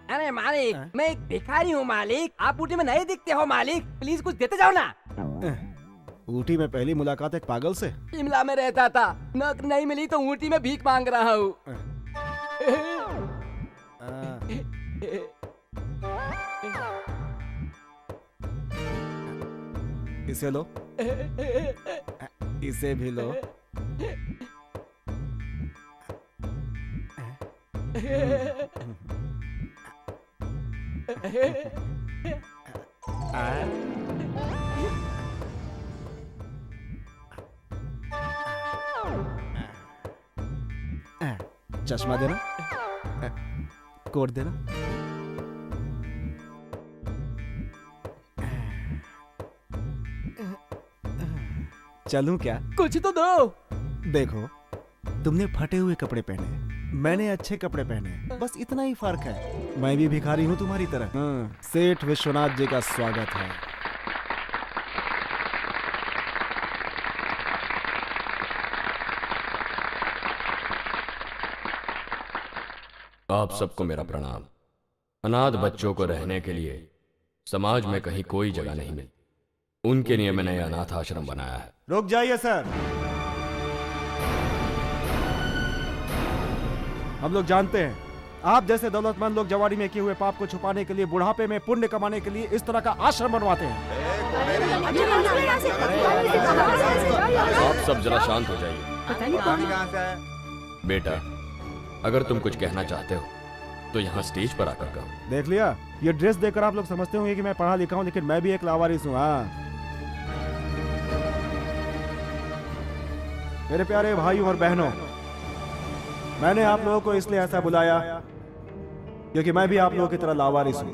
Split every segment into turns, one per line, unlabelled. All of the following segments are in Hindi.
अरे मालिक, मैं एक भिखारी हूँ मालिक। आप ऊटी में नहीं दिखते हो मालिक, प्लीज कुछ देते जाओ ना।
ऊटी में पहली मुलाकात एक पागल से।
शिमला में रहता था, नौकरी नहीं मिली तो ऊटी में भीख मांग रहा हूँ।
इसे लो, इसे भी लो। चश्मा देना, कोट देना। चलूं क्या?
कुछ तो दो।
देखो, तुमने फटे हुए कपड़े पहने, मैंने अच्छे कपड़े पहने, बस इतना ही फर्क है। मैं भी भिखारी हूँ तुम्हारी तरह। सेठ विश्वनाथ जी का स्वागत है।
आप सबको मेरा प्रणाम। अनाथ बच्चों को रहने के लिए समाज में कहीं कोई जगह नहीं मिलती, उनके लिए मैंने यह अनाथ आश्रम बनाया है।
रुक जाइए सर, हम लोग जानते हैं आप जैसे दौलतमंद लोग जवानी में किए हुए पाप को छुपाने के लिए, बुढ़ापे में पुण्य कमाने के लिए इस तरह का आश्रम बनवाते हैं।
आप सब जरा शांत हो जाइए। बेटा, अगर तुम कुछ कहना चाहते हो तो यहाँ स्टेज पर आकर कहो।
देख लिया, ये ड्रेस देखकर आप लोग समझते होंगे कि मैं पढ़ा लिखा हूँ, लेकिन मैं भी एक लावारिस हूँ। हाँ, मेरे प्यारे भाइयों और बहनों, मैंने आप लोगों को इसलिए ऐसा बुलाया क्योंकि मैं भी आप लोगों की तरह लावारिस हूं।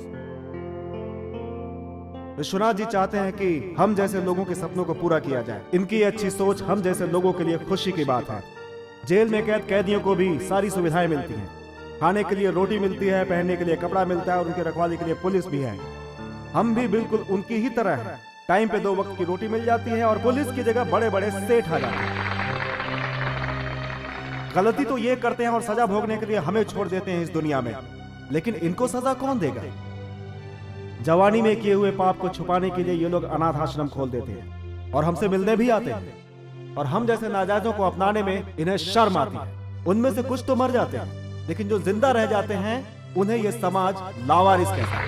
विश्वनाथ जी चाहते हैं कि हम जैसे लोगों के सपनों को पूरा किया जाए। इनकी अच्छी सोच हम जैसे लोगों के लिए खुशी की बात है। जेल में कैद कैदियों को भी सारी सुविधाएं मिलती हैं। खाने के लिए रोटी मिलती है, पहनने के लिए कपड़ा मिलता है और उनकी रखवाली के लिए पुलिस भी है। हम भी बिल्कुल उनकी ही तरह हैं। टाइम पे 2 वक्त की रोटी मिल जाती है और पुलिस की जगह बड़े बड़े सेठ आ जाते हैं। गलती तो ये करते हैं और सजा भोगने के लिए हमें छोड़ देते हैं इस दुनिया में, लेकिन इनको सजा कौन देगा? जवानी में किए हुए पाप को छुपाने के लिए ये लोग अनाथ आश्रम खोल देते हैं और हमसे मिलने भी आते हैं। और हम जैसे नाजायजों को अपनाने में इन्हें शर्म आती है। उनमें से कुछ तो मर जाते हैं, लेकिन जो जिंदा रह जाते हैं उन्हें यह समाज लावारिस कहता है।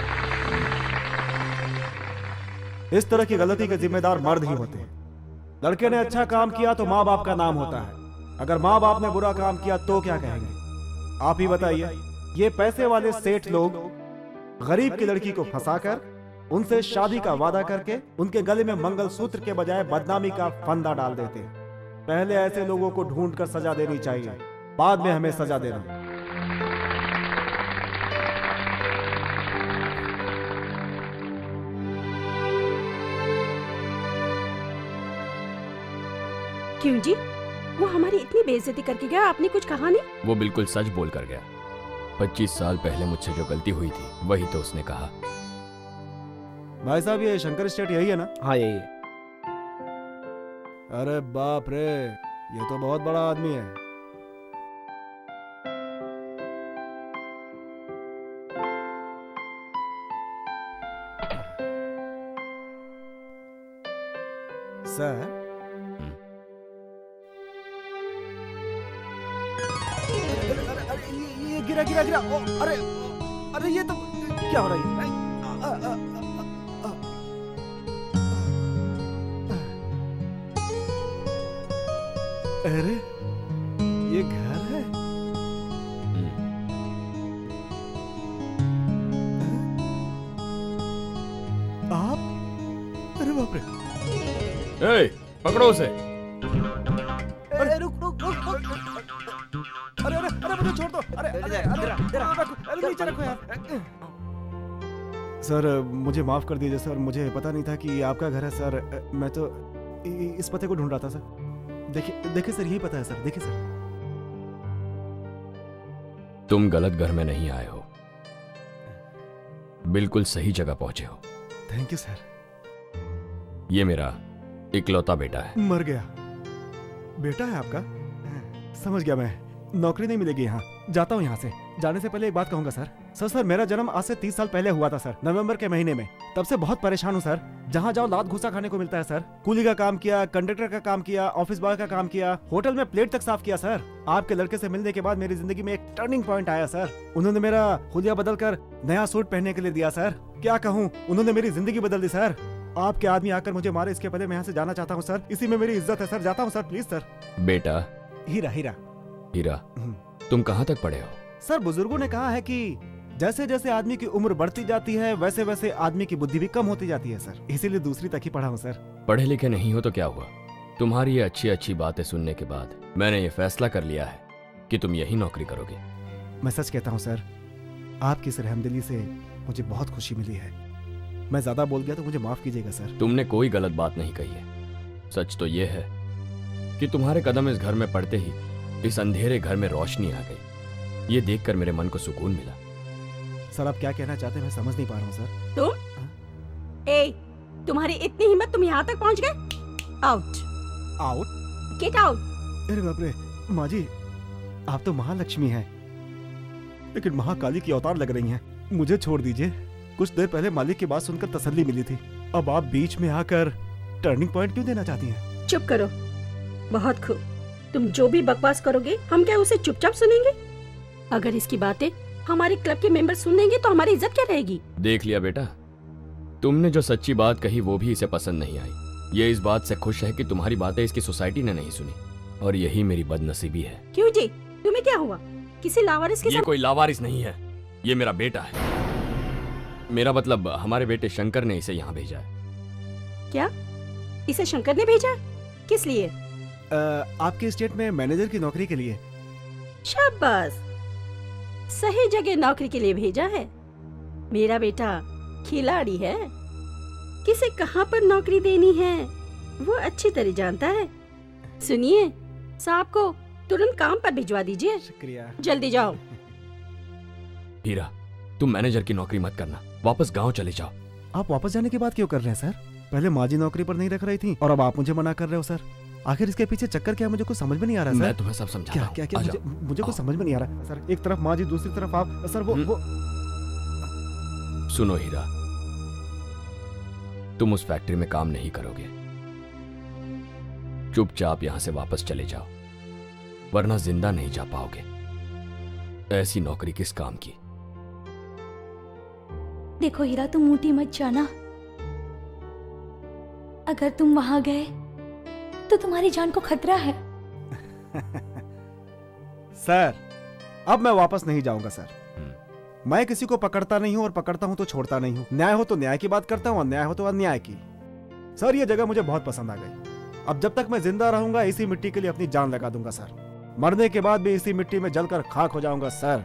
इस तरह की गलती के जिम्मेदार मर्द ही होते हैं। लड़के ने अच्छा काम किया तो माँ बाप का नाम होता है, अगर माँ बाप ने बुरा काम किया तो क्या कहेंगे? आप ही बताइए। ये पैसे वाले सेठ लोग गरीब की लड़की को फंसाकर उनसे शादी का वादा करके उनके गले में मंगलसूत्र के बजाय बदनामी का फंदा डाल देते हैं। पहले ऐसे लोगों को ढूंढकर सजा देनी चाहिए, बाद में हमें सजा देना।
क्यों जी? वो हमारी इतनी बेइज्जती करके गया, आपने कुछ कहा नहीं?
वो बिल्कुल सच बोल कर गया। 25 साल पहले मुझसे जो गलती हुई थी वही तो उसने कहा।
भाई साहब, ये शंकर स्टेट यही है ना?
हाँ यही है।
अरे बाप रे, ये तो बहुत बड़ा आदमी है। सर, ये गिरा गिरा गिरा। अरे अरे, ये तो क्या हो रहा है? अरे ये घर है। आप? अरे बाप रे।
ए, पकड़ो उसे।
अरे रुक रुक रुक रुक। अरे अरे अरे, मुझे छोड़ दो। अरे अरे अरे नीचे रखो यार। सर, मुझे माफ कर दीजिए सर, मुझे पता नहीं था कि ये आपका घर है सर। मैं तो इस पते को ढूंढ रहा था सर। देखिए देखिए सर, यही पता है सर। देखिए सर,
तुम गलत घर में नहीं आए हो, बिल्कुल सही जगह पहुंचे हो।
Thank you sir.
ये मेरा इकलौता बेटा है।
मर गया? बेटा है आपका? समझ गया मैं। नौकरी नहीं मिलेगी यहाँ। जाता हूँ यहाँ से। जाने से पहले एक बात कहूंगा सर। सर मेरा जन्म आज से 30 साल पहले हुआ था सर, नवंबर के महीने में। तब से बहुत परेशान हूँ सर। जहाँ जाओ लात घुसा खाने को मिलता है सर। कूली का काम किया, कंडक्टर का काम किया, ऑफिस बॉय का काम किया, होटल में प्लेट तक साफ किया सर। आपके लड़के से मिलने के बाद मेरी जिंदगी में एक टर्निंग पॉइंट आया सर। उन्होंने मेरा हुलिया बदल कर नया सूट पहनने के लिए दिया सर। क्या कहूँ, उन्होंने मेरी जिंदगी बदल दी सर। आपके आदमी आकर मुझे मारे, इसके पहले मैं यहाँ से जाना चाहता हूँ सर। इसी में मेरी इज्जत है सर। जाता हूँ सर, प्लीज सर।
बेटा
हीरा हीरा
हीरा, तुम कहाँ तक पढ़े हो?
सर बुजुर्गों ने कहा है कि जैसे जैसे आदमी की उम्र बढ़ती जाती है वैसे वैसे आदमी की बुद्धि भी कम होती जाती है सर। इसीलिए दूसरी तक ही पढ़ा हूँ सर।
पढ़े लिखे नहीं हो तो क्या हुआ? तुम्हारी ये अच्छी अच्छी बातें सुनने के बाद मैंने ये फैसला कर लिया है कि तुम यही नौकरी करोगे।
मैं सच कहता हूँ सर, आपकी इस रहमदिली से मुझे बहुत खुशी मिली है। मैं ज्यादा बोल गया तो मुझे माफ कीजिएगा सर।
तुमने कोई गलत बात नहीं कही है। सच तो ये है कि तुम्हारे कदम इस घर में पड़ते ही इस अंधेरे घर में रोशनी आ गई। ये देखकर मेरे मन को सुकून मिला।
सर आप क्या कहना चाहते हैं मैं समझ नहीं पा रहा हूँ सर।
तुम तुम्हारी इतनी हिम्मत, तुम यहाँ तक पहुँच गए? Out
out?
Get out.
अरे बाप रे माँ जी, आप तो महालक्ष्मी हैं, लेकिन महाकाली की अवतार लग रही हैं। मुझे छोड़ दीजिए। कुछ देर पहले मालिक की बात सुनकर तसल्ली मिली थी, अब आप बीच में आकर टर्निंग पॉइंट क्यों देना चाहती हैं?
चुप करो। बहुत खूब। तुम जो भी बकवास करोगे हम क्या उसे चुपचाप सुनेंगे? अगर इसकी बातें हमारे क्लब के मेंबर सुन लेंगे तो हमारी इज्जत क्या रहेगी?
देख लिया बेटा, तुमने जो सच्ची बात कही वो भी इसे पसंद नहीं आई। ये इस बात से खुश है कि तुम्हारी बातें इसकी सोसाइटी ने नहीं सुनी, और यही मेरी बदनसीबी है।
क्यों जी, तुम्हें क्या हुआ? किसी लावारिस के
ये कोई लावारिस नहीं है, ये मेरा बेटा है। मेरा मतलब हमारे बेटे शंकर ने इसे यहाँ भेजा है।
क्या? इसे शंकर ने भेजा? किस लिए?
आपके स्टेट में मैनेजर की नौकरी के लिए।
शाबाश, सही जगह नौकरी के लिए भेजा है। मेरा बेटा खिलाड़ी है, किसे कहाँ पर नौकरी देनी है वो अच्छी तरह जानता है। सुनिए, साहब को तुरंत काम पर भिजवा दीजिए।
शुक्रिया।
जल्दी जाओ।
हीरा, तुम मैनेजर की नौकरी मत करना, वापस गांव चले जाओ।
आप वापस जाने की बात क्यों कर रहे हैं सर? पहले माँ जी नौकरी पर नहीं रख रही थी और अब आप मुझे मना कर रहे हो सर। आखिर इसके पीछे चक्कर क्या, मुझे कुछ समझ में नहीं आ रहा सर।
मैं तुम्हें सब समझाता
क्या
हूं।
क्या क्या
आजा।
मुझे कुछ समझ में नहीं आ रहा सर। एक तरफ माँ जी, दूसरी तरफ आप सर। वो
सुनो हीरा, तुम उस फैक्ट्री में काम नहीं करोगे। चुपचाप यहां से वापस चले जाओ, वरना जिंदा नहीं जा पाओगे। ऐसी नौकरी किस काम की?
देखो हीरा, तुम ऊटी मत जाना। अगर तुम वहां गए तो तुम्हारी जान को खतरा है।
सर अब मैं वापस नहीं जाऊंगा सर। मैं किसी को पकड़ता नहीं हूं और पकड़ता हूं तो छोड़ता नहीं हूं। न्याय हो तो न्याय की बात करता हूं, अन्याय हो तो अन्याय की। सर ये जगह मुझे बहुत पसंद आ गई। अब जब तक मैं जिंदा रहूंगा इसी मिट्टी के लिए अपनी जान लगा दूंगा सर। मरने के बाद भी इसी मिट्टी में जलकर खाक हो जाऊंगा सर।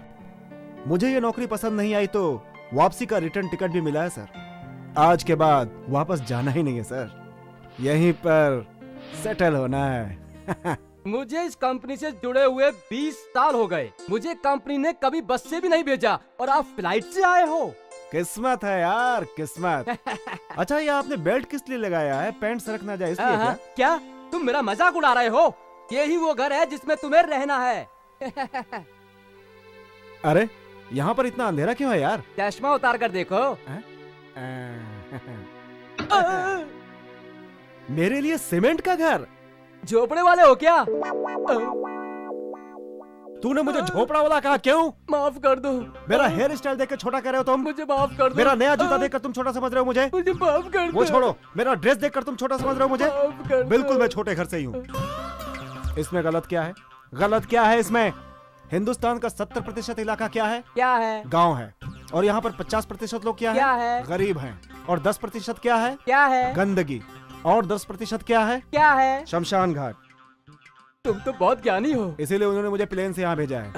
मुझे ये नौकरी पसंद नहीं आई तो वापसी का रिटर्न टिकट भी मिला है सर। आज के बाद वापस जाना ही नहीं है सर, यहीं पर सेटल होना है।
मुझे इस कंपनी से जुड़े हुए 20 साल हो गए। मुझे कंपनी ने कभी बस से भी नहीं भेजा और आप फ्लाइट से आए हो।
किस्मत है यार, किस्मत। अच्छा ये आपने बेल्ट किस लिए लगाया है? पैंट सरक ना जाए इसलिए क्या?
क्या तुम मेरा मजाक उड़ा रहे हो? यही वो घर है जिसमें तुम्हें रहना है।
अरे यहाँ पर इतना अंधेरा क्यों है यार?
चश्मा उतार कर देखो।
मेरे लिए सीमेंट का घर?
झोपड़े वाले हो क्या?
तूने मुझे झोपड़ा वाला कहा, क्यों?
माफ कर दो।
मेरा हेयर स्टाइल देखकर छोटा कह रहे हो तुम?
मुझे माफ कर दो।
मेरा नया जूता देखकर तुम छोटा समझ रहे हो मुझे?
मुझे माफ कर दो।
वो छोड़ो, मेरा ड्रेस देखकर तुम छोटा समझ रहे हो मुझे?
माफ कर दो।
बिल्कुल मैं छोटे घर से ही हूँ। इसमें गलत क्या है? गलत क्या है इसमें? हिंदुस्तान का 70% इलाका क्या है?
क्या है?
गांव है। और यहाँ पर 50% लोग क्या
है?
गरीब हैं। और 10% क्या है?
क्या है?
गंदगी। और 10% क्या है?
क्या है?
शमशान घाट।
तुम तो बहुत ज्ञानी हो।
इसीलिए उन्होंने मुझे प्लेन से यहाँ भेजा है।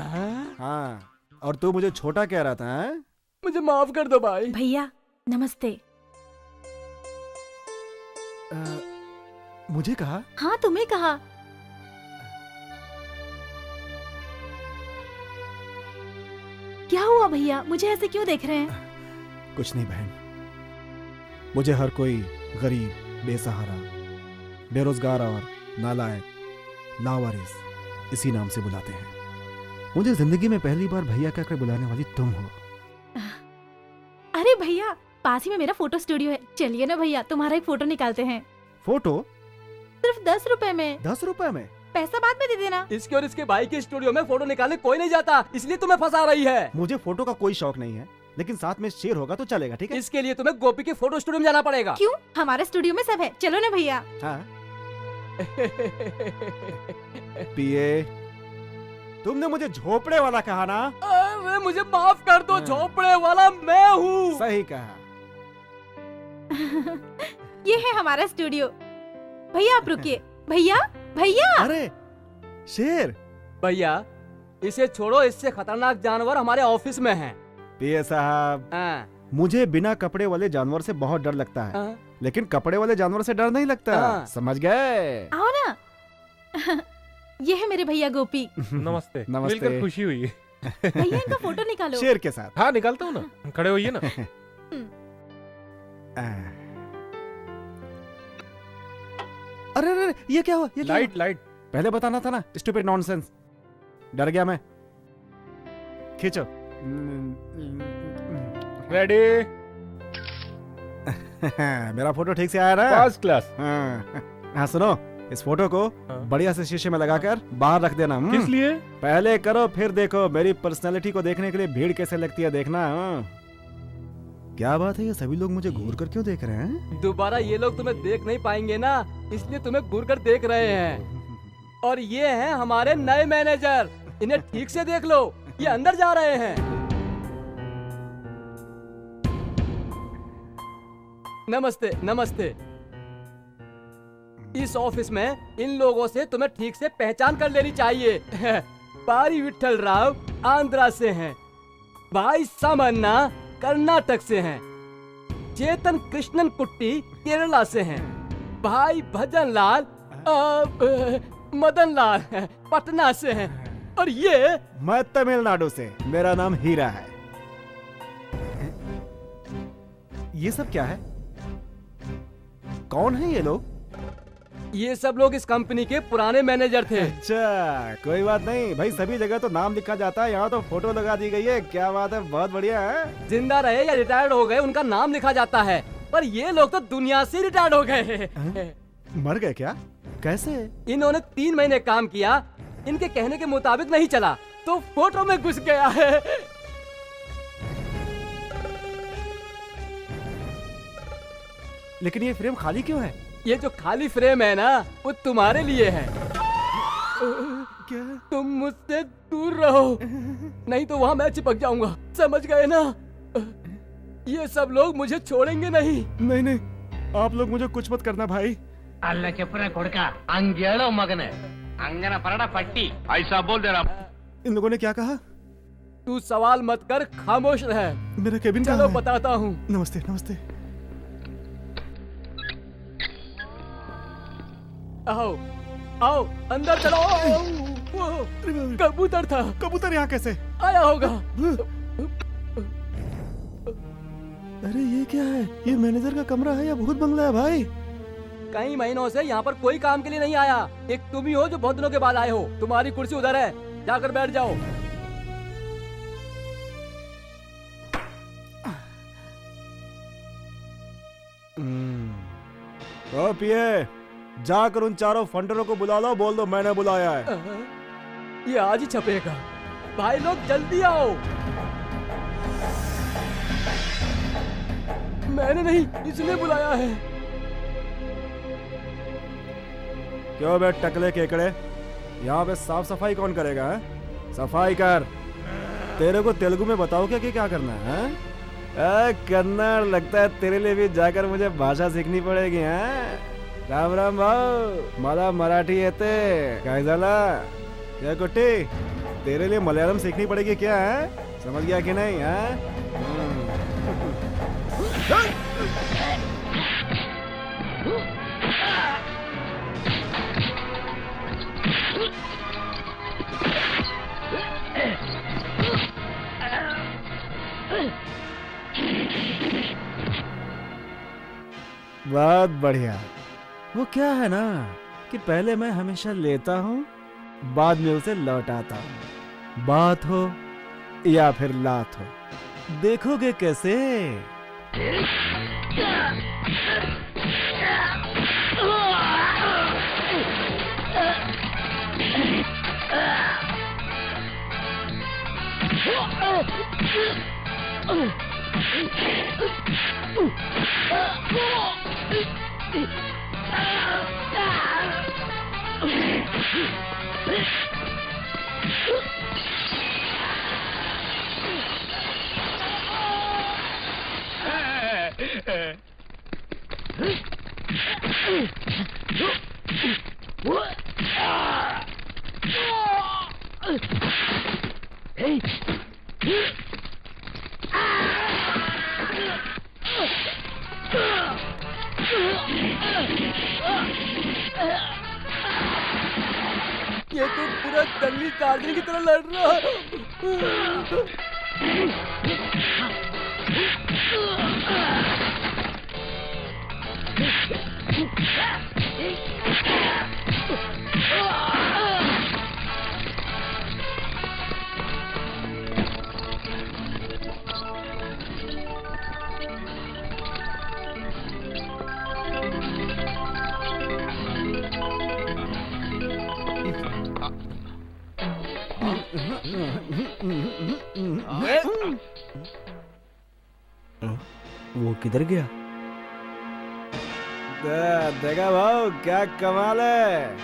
हाँ, और तू मुझे छोटा कह रहा था है?
मुझे माफ कर दो भाई।
भैया नमस्ते।
मुझे कहा?
हाँ तुम्हें कहा। क्या हुआ भैया, मुझे ऐसे क्यों देख रहे हैं?
कुछ नहीं बहन, मुझे हर कोई गरीब, बेसहारा, बेरोजगार और नालायक, लावारिस इसी नाम से बुलाते हैं। मुझे जिंदगी में पहली बार भैया कहकर बुलाने वाली तुम हो।
अरे भैया, पास ही में मेरा फोटो स्टूडियो है, चलिए ना भैया, तुम्हारा एक फोटो निकालते हैं।
फोटो
सिर्फ 10 रुपए में।
10 रुपए में?
पैसा बाद में दे देना।
इसके और इसके भाई के स्टूडियो में फोटो निकालने कोई नहीं जाता, इसलिए तुम्हें फंसा रही है।
मुझे फोटो का कोई शौक नहीं है, लेकिन साथ में शेर होगा तो चलेगा, ठीक है?
इसके लिए तुम्हें गोपी के फोटो स्टूडियो में जाना पड़ेगा।
क्यों? हमारे स्टूडियो में सब है, चलो ना भैया।
हाँ। पिए, तुमने मुझे झोपड़े वाला कहा ना?
अरे मुझे माफ कर दो, झोपड़े वाला मैं हूँ।
सही कहा।
ये है हमारा स्टूडियो। भैया आप रुकिए। भैया, भैया।
अरे शेर।
भैया इसे छोड़ो, इससे खतरनाक जानवर हमारे ऑफिस में है।
पिए साहब,
हाँ।
मुझे बिना कपड़े वाले जानवर से बहुत डर लगता है,
हाँ।
लेकिन कपड़े वाले जानवर से डर नहीं लगता।
हाँ।
समझ गए?
आओ ना। ये है मेरे भैया गोपी।
नमस्ते।
नमस्ते।
मिलकर खुशी हुई।
भैया इनका फोटो निकालो।
शेर के साथ।
हाँ निकालता हूँ ना, खड़े होइए ना।
अरे अरे अरे, ये क्या हुआ? ये क्या
लाइट
हुआ?
लाइट।
पहले बताना था ना, स्टूपिड नॉनसेंस। डर गया मैं। खींचो।
रेडी।
मेरा फोटो ठीक से आया ना?
First class.
हाँ सुनो, इस फोटो को
हाँ।
बढ़िया से शीशे में लगाकर बाहर रख देना।
किस लिए?
पहले करो फिर देखो, मेरी पर्सनालिटी को देखने के लिए भीड़ कैसे लगती है देखना। हाँ। क्या बात है, ये सभी लोग मुझे घूर कर क्यों देख रहे हैं?
दोबारा ये लोग तुम्हें देख नहीं पाएंगे ना, इसलिए तुम्हें घूर कर देख रहे हैं। और ये हैं हमारे नए मैनेजर, इन्हें ठीक से देख लो, ये अंदर जा रहे हैं। नमस्ते नमस्ते। इस ऑफिस में इन लोगों से तुम्हें ठीक से पहचान कर लेनी चाहिए। पारी विठल राव आंध्रा से हैं, भाई सामन्ना कर्नाटक से हैं, चेतन कृष्णन कुट्टी केरला से हैं, भाई भजन लाल मदन लाल पटना से हैं, और ये
मैं तमिलनाडु से, मेरा नाम हीरा है। ये सब क्या है? कौन है ये लोग?
ये सब लोग इस कंपनी के पुराने मैनेजर थे।
अच्छा, कोई बात नहीं भाई, सभी जगह तो नाम लिखा जाता है, यहाँ तो फोटो लगा दी गई है। क्या बात है, बहुत बढ़िया है।
जिंदा रहे या रिटायर्ड हो गए उनका नाम लिखा जाता है, पर ये लोग तो दुनिया से रिटायर्ड हो गए।
मर गए क्या? कैसे?
इन्होंने 3 महीने काम किया, इनके कहने के मुताबिक नहीं चला तो फोटो में घुस गया है।
लेकिन ये फ्रेम खाली क्यों है?
ये जो खाली फ्रेम है ना, वो तुम्हारे लिए है।
क्या?
तुम मुझसे दूर रहो, नहीं तो वहाँ मैं चिपक जाऊंगा, समझ गए ना? ये सब लोग मुझे छोड़ेंगे नहीं।
नहीं नहीं, आप लोग मुझे कुछ मत करना भाई।
అల్ల చెప్పురా కొడుక అంగేళో మగనే అంగన పరడ పట్టి ఐసా బోల్ दे रहा।
इन लोगों ने क्या कहा?
तू सवाल मत कर, खामोश रह।
मेरा केबिन
चलो
कहाँ है?
बताता हूँ।
नमस्ते नमस्ते।
आओ आओ अंदर चलो। वो कबूतर था।
कबूतर यहाँ कैसे?
आया होगा।
अरे ये क्या है? ये मैनेजर का कमरा है या भूत बंगला है भाई?
कई महीनों से यहाँ पर कोई काम के लिए नहीं आया, एक तुम ही हो जो बहुत दिनों के बाद आए हो। तुम्हारी कुर्सी उधर है, जाकर बैठ जाओ।
ओ पिए, जाकर उन चारों फंडरों को बुला लो, बोल दो मैंने बुलाया है।
ये आज ही छपेगा। भाई लोग जल्दी आओ। मैंने नहीं, इसने बुलाया है।
क्यों बे टकले केकड़े, यहाँ पे साफ सफाई कौन करेगा? सफाई कर। तेरे को तेलुगु में बताओ क्या कि क्या करना है? कन्नड़, लगता है तेरे लिए भी जाकर मुझे भाषा सीखनी पड़ेगी। राम राम भाऊ, मला मराठी येते काय झाला? क्या कुट्टी, तेरे लिए मलयालम सीखनी पड़ेगी क्या है? समझ गया कि नहीं? बहुत बढ़िया। वो क्या है ना कि पहले मैं हमेशा लेता हूँ, बाद में उसे लौटाता हूँ। बात हो या फिर लात हो, देखोगे कैसे?
ये तो पूरा जंगली टाइगर की तरह लड़ रहा है।
वो किधर गया? देखा भाव क्या कमाल है।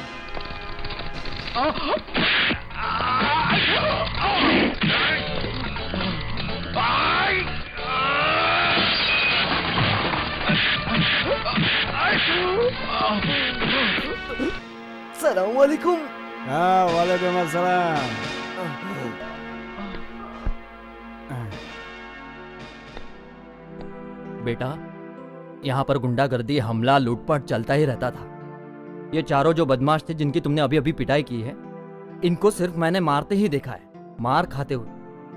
सलाम वालेकुम।
हाँ, वालेकुम अस्सलाम।
बेटा, यहाँ पर गुंडागर्दी, हमला, लूटपाट चलता ही रहता था। ये चारों जो बदमाश थे जिनकी तुमने अभी अभी पिटाई की है, इनको सिर्फ मैंने मारते ही देखा है, मार खाते हुए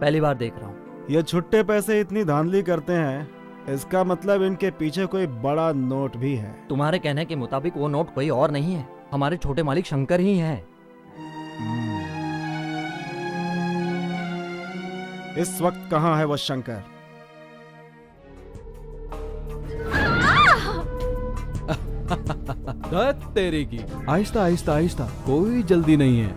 पहली बार देख रहा हूँ।
ये छुट्टे पैसे इतनी धांधली करते हैं, इसका मतलब इनके पीछे कोई बड़ा नोट भी है।
तुम्हारे कहने के मुताबिक वो नोट कोई और नहीं है, हमारे छोटे मालिक शंकर ही हैं।
इस वक्त कहाँ है वो शंकर?
तेरे की आहिस्ता आहिस्ता आहिस्ता, कोई जल्दी नहीं है।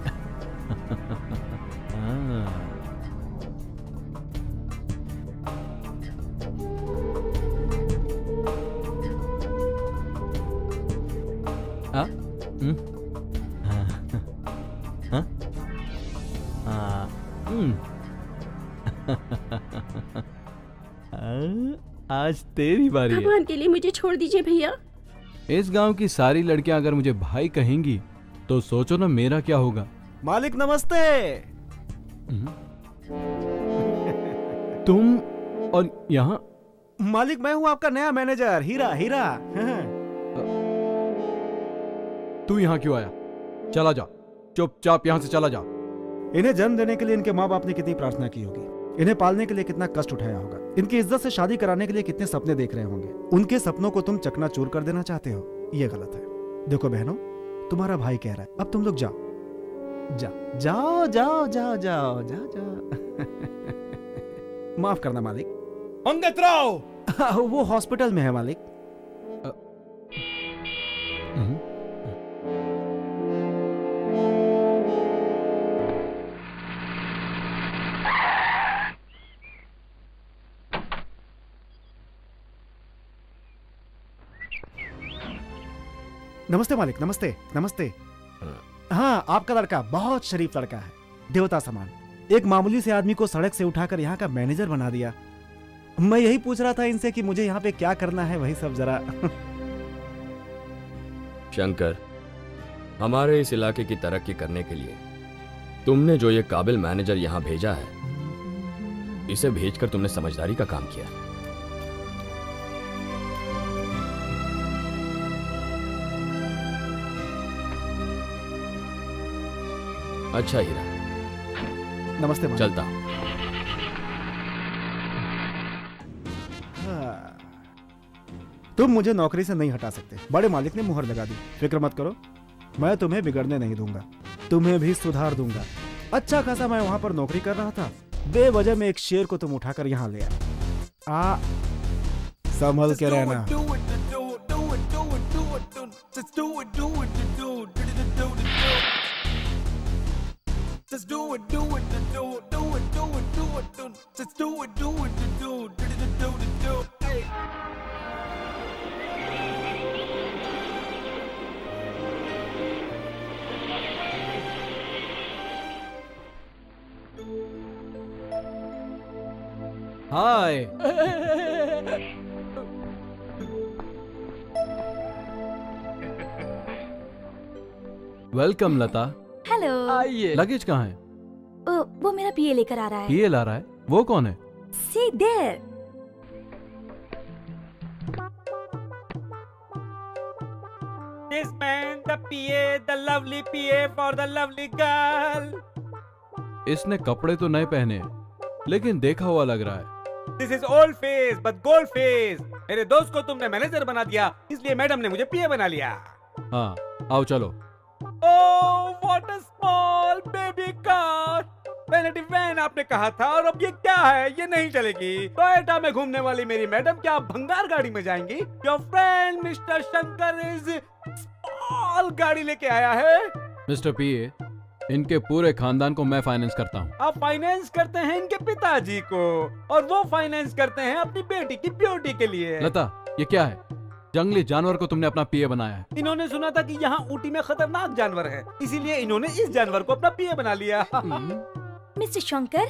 हाँ? हाँ? हाँ? आज तेरी बारी है।
भगवान के लिए मुझे छोड़ दीजिए भैया।
इस गांव की सारी लड़कियां अगर मुझे भाई कहेंगी तो सोचो ना मेरा क्या होगा।
मालिक नमस्ते।
तुम और यहाँ?
मालिक मैं हूँ आपका नया मैनेजर हीरा। हीरा
तू यहाँ क्यों आया? चला जा, चुपचाप यहाँ से चला जा।
इन्हें जन्म देने के लिए इनके माँ बाप ने कितनी प्रार्थना की होगी, इन्हें पालने के लिए कितना कष्ट उठाया होगा, इनकी इज्जत से शादी कराने के लिए कितने सपने देख रहे होंगे। उनके सपनों को तुम चकनाचूर कर देना चाहते हो, ये गलत है। देखो बहनों, तुम्हारा भाई कह रहा है, अब तुम लोग जाओ जाओ जाओ जाओ जाओ जाओ जाओ जाओ। माफ करना मालिक।
पंडित राव,
वो हॉस्पिटल में है मालिक। नमस्ते मालिक, नमस्ते नमस्ते। हाँ, आपका लड़का बहुत शरीफ लड़का है, देवता समान। एक मामूली से आदमी को सड़क से उठाकर यहाँ का मैनेजर बना दिया। मैं यही पूछ रहा था इनसे कि मुझे यहाँ पे क्या करना है, वही सब जरा।
शंकर, हमारे इस इलाके की तरक्की करने के लिए तुमने जो ये काबिल मैनेजर यहाँ भेजा है, इसे भेजकर तुमने समझदारी का काम किया। अच्छा हीरा,
नमस्ते मालिक।
चलता हूं।
तुम मुझे नौकरी से नहीं हटा सकते, बड़े मालिक ने मुहर लगा दी। फिक्र मत करो, मैं तुम्हें बिगड़ने नहीं दूंगा, तुम्हें भी सुधार दूंगा। अच्छा खासा मैं वहां पर नौकरी कर रहा था, बेवजह में एक शेर को तुम उठाकर यहाँ ले आए। संभल के रहना।
हाय। वेलकम लता।
हेलो।
आइए।
लगेज कहाँ है?
वो मेरा पीए लेकर आ रहा है।
पीए ला रहा है? वो कौन है?
सी there.
This man, the PA, the lovely PA for the lovely girl.
इसने कपड़े तो नए पहने हैं, लेकिन देखा हुआ लग रहा है।
This is old face, but gold face. मेरे दोस्त को तुमने मैनेजर बना दिया, इसलिए मैडम ने मुझे पीए बना लिया।
हाँ, आओ चलो।
Oh, what a small baby car. Vanity van आपने कहा था, और अब ये क्या है? ये नहीं चलेगी। टोयोटा में घूमने वाली मेरी मैडम क्या आप भंगार गाड़ी में जाएंगी? Your friend mister Shankar is small गाड़ी लेके आया है।
मिस्टर पीए, इनके पूरे खानदान को मैं फाइनेंस करता हूँ।
आप फाइनेंस करते हैं इनके पिताजी को, और वो फाइनेंस करते हैं अपनी बेटी की ब्यूटी के लिए।
लता, ये क्या है? जंगली जानवर को तुमने अपना पीए बनाया है।
इन्होंने सुना था कि यहाँ ऊटी में खतरनाक जानवर है, इसीलिए इन्होंने इस जानवर को अपना पीए बना लिया।
मिस्टर शंकर,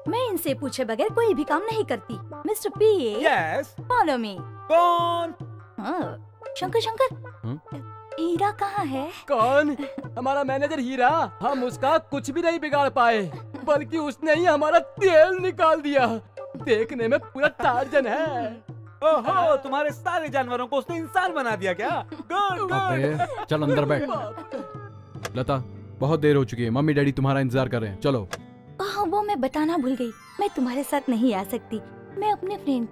मैं इनसे पूछे बगैर कोई भी काम नहीं करती। मिस्टर पीए,
यस।
Follow me.
कौन?
शंकर शंकर, हीरा कहाँ है?
कौन? हमारा मैनेजर हीरा। हम उसका कुछ भी नहीं बिगाड़ पाए, बल्कि उसने ही हमारा तेल निकाल दिया। देखने में पूरा टार्जन है।
ओहो, तुम्हारे सारे जानवरों को उसने इंसान बना दिया क्या? Good good.
अबे, चल अंदर बैठ। लता, बहुत देर हो चुकी है, मम्मी डैडी तुम्हारा इंतजार कर रहे हैं, चलो।
वो मैं बताना भूल गई, मैं तुम्हारे साथ नहीं आ सकती। मैं अपने फ्रेंड